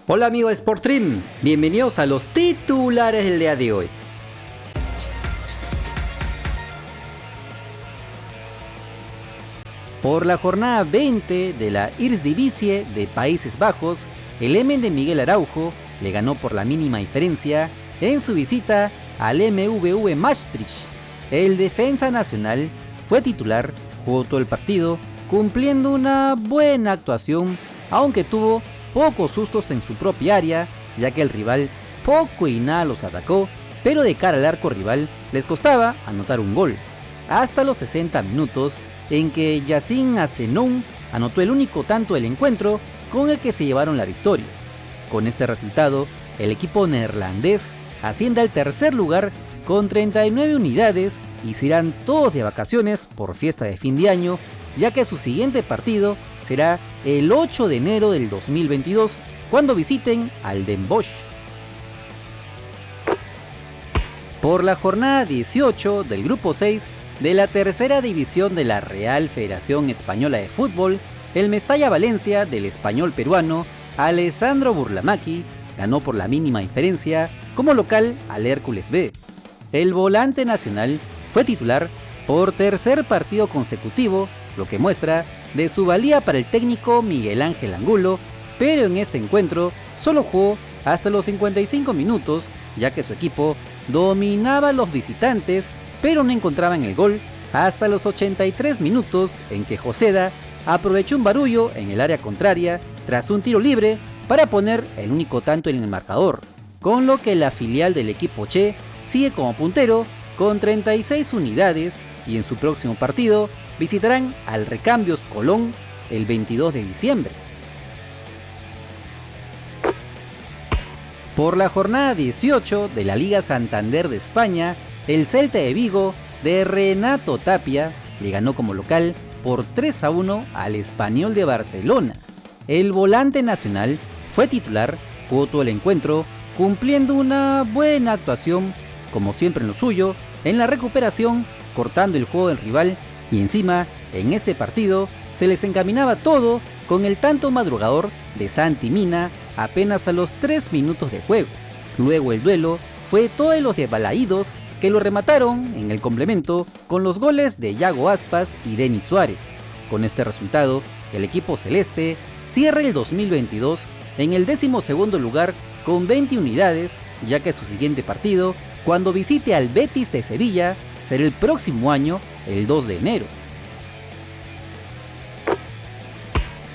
Hola amigos de Sportstream, bienvenidos a los titulares del día de hoy. Por la jornada 20 de la Eredivisie de Países Bajos, el Emmen de Miguel Araujo le ganó por la mínima diferencia en su visita al MVV Maastricht. El defensa nacional fue titular, jugó todo el partido, cumpliendo una buena actuación, aunque tuvo pocos sustos en su propia área, ya que el rival poco y nada los atacó, pero de cara al arco rival les costaba anotar un gol. Hasta los 60 minutos, en que Yacine Asenoun anotó el único tanto del encuentro con el que se llevaron la victoria. Con este resultado, el equipo neerlandés asciende al tercer lugar con 39 unidades y se irán todos de vacaciones por fiesta de fin de año, ya que su siguiente partido será el 8 de enero del 2022, cuando visiten al Den Bosch. Por la jornada 18 del grupo 6 de la tercera división de la Real Federación Española de Fútbol, el Mestalla Valencia del español peruano Alessandro Burlamaqui ganó por la mínima diferencia como local al Hércules B. El volante nacional fue titular por tercer partido consecutivo, lo que muestra de su valía para el técnico Miguel Ángel Angulo, pero en este encuentro solo jugó hasta los 55 minutos, ya que su equipo dominaba a los visitantes, pero no encontraban el gol hasta los 83 minutos, en que Joseda aprovechó un barullo en el área contraria tras un tiro libre para poner el único tanto en el marcador, con lo que la filial del equipo Che sigue como puntero con 36 unidades y en su próximo partido visitarán al Recambios Colón el 22 de diciembre. Por la jornada 18 de la Liga Santander de España, el Celta de Vigo de Renato Tapia le ganó como local por 3-1 al Español de Barcelona. El volante nacional fue titular, jugó todo el encuentro, cumpliendo una buena actuación, como siempre en lo suyo, en la recuperación, cortando el juego del rival, y encima, en este partido, se les encaminaba todo con el tanto madrugador de Santi Mina apenas a los 3 minutos de juego. Luego el duelo fue todo de los desbalaídos que lo remataron en el complemento con los goles de Yago Aspas y Denis Suárez. Con este resultado, el equipo celeste cierra el 2022 en el 12º lugar con 20 unidades, ya que su siguiente partido, cuando visite al Betis de Sevilla, será el próximo año, el 2 de enero.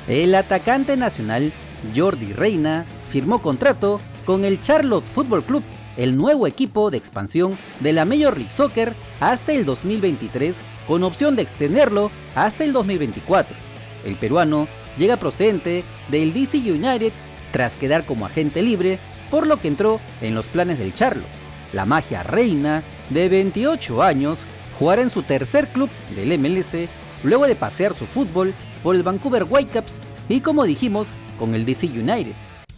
El atacante nacional Jordi Reina firmó contrato con el Charlotte Football Club, el nuevo equipo de expansión de la Major League Soccer, hasta el 2023, con opción de extenderlo hasta el 2024. El peruano llega procedente del DC United tras quedar como agente libre, por lo que entró en los planes del Charlotte. La magia Reina, de 28 años, jugará en su tercer club del MLS, luego de pasear su fútbol por el Vancouver Whitecaps y, como dijimos, con el DC United.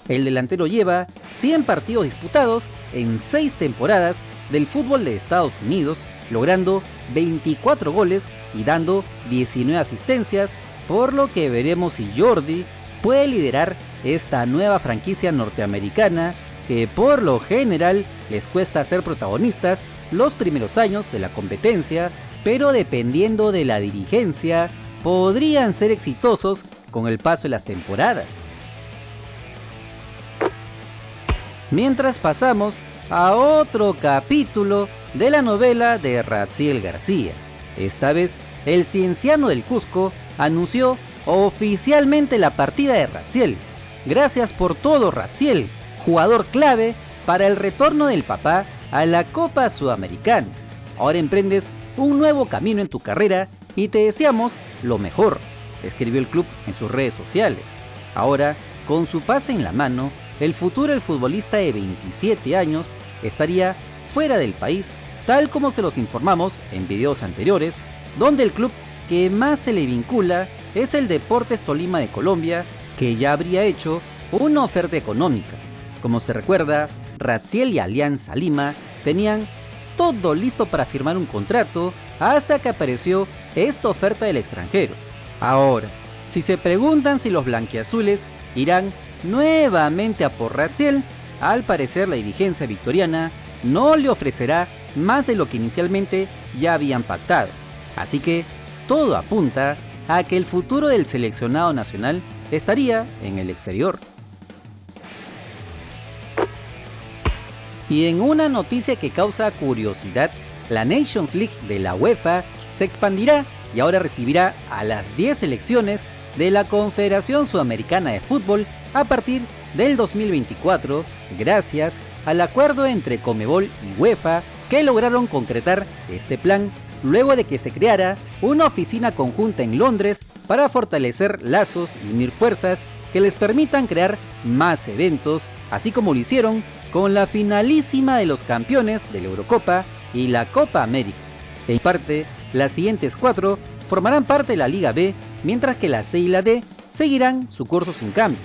El delantero lleva 100 partidos disputados en 6 temporadas del fútbol de Estados Unidos, logrando 24 goles y dando 19 asistencias, por lo que veremos si Jordi puede liderar esta nueva franquicia norteamericana que por lo general les cuesta ser protagonistas los primeros años de la competencia, pero dependiendo de la dirigencia, podrían ser exitosos con el paso de las temporadas. Mientras pasamos a otro capítulo de la novela de Raziel García. Esta vez, el Cienciano del Cusco anunció oficialmente la partida de Raziel. Gracias por todo, Raziel, jugador clave para el retorno del papá a la Copa Sudamericana. Ahora emprendes un nuevo camino en tu carrera y te deseamos lo mejor, escribió el club en sus redes sociales. Ahora, con su pase en la mano, el futuro del futbolista de 27 años estaría fuera del país, tal como se los informamos en videos anteriores, donde el club que más se le vincula es el Deportes Tolima de Colombia, que ya habría hecho una oferta económica. Como se recuerda, Raziel y Alianza Lima tenían todo listo para firmar un contrato hasta que apareció esta oferta del extranjero. Ahora, si se preguntan si los blanquiazules irán nuevamente a por Ratziel, al parecer la dirigencia victoriana no le ofrecerá más de lo que inicialmente ya habían pactado. Así que todo apunta a que el futuro del seleccionado nacional estaría en el exterior. Y en una noticia que causa curiosidad, la Nations League de la UEFA se expandirá y ahora recibirá a las 10 selecciones de la Confederación Sudamericana de Fútbol a partir del 2024, gracias al acuerdo entre Conmebol y UEFA que lograron concretar este plan luego de que se creara una oficina conjunta en Londres para fortalecer lazos y unir fuerzas que les permitan crear más eventos, así como lo hicieron con la finalísima de los campeones de la Eurocopa y la Copa América. En parte, las siguientes 4 formarán parte de la Liga B, mientras que la C y la D seguirán su curso sin cambio.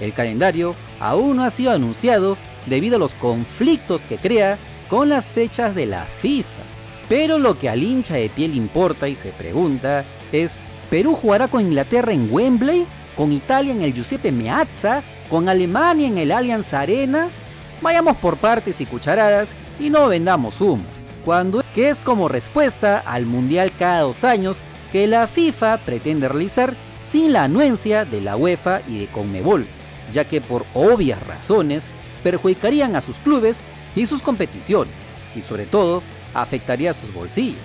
El calendario aún no ha sido anunciado debido a los conflictos que crea con las fechas de la FIFA. Pero lo que al hincha de piel importa y se pregunta es: ¿Perú jugará con Inglaterra en Wembley? ¿Con Italia en el Giuseppe Meazza? ¿Con Alemania en el Allianz Arena? Vayamos por partes y cucharadas y no vendamos humo, cuando que es como respuesta al Mundial cada 2 años que la FIFA pretende realizar sin la anuencia de la UEFA y de Conmebol, ya que por obvias razones perjudicarían a sus clubes y sus competiciones, y sobre todo afectaría a sus bolsillos.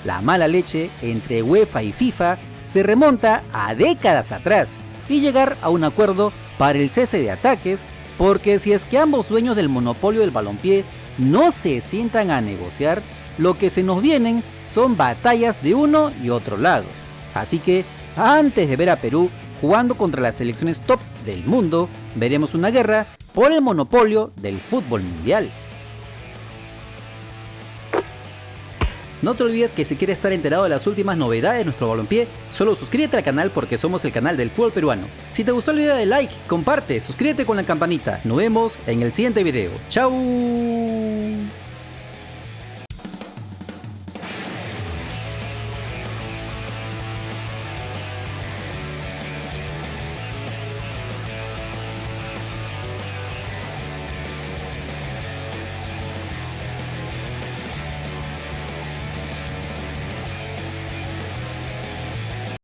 La mala leche entre UEFA y FIFA se remonta a décadas atrás y llegar a un acuerdo para el cese de ataques, porque si es que ambos dueños del monopolio del balompié no se sientan a negociar, lo que se nos vienen son batallas de uno y otro lado. Así que antes de ver a Perú jugando contra las selecciones top del mundo, veremos una guerra por el monopolio del fútbol mundial. No te olvides que si quieres estar enterado de las últimas novedades de nuestro balompié, solo suscríbete al canal porque somos el canal del fútbol peruano. Si te gustó el video, dale like, comparte, suscríbete con la campanita. Nos vemos en el siguiente video. ¡Chao!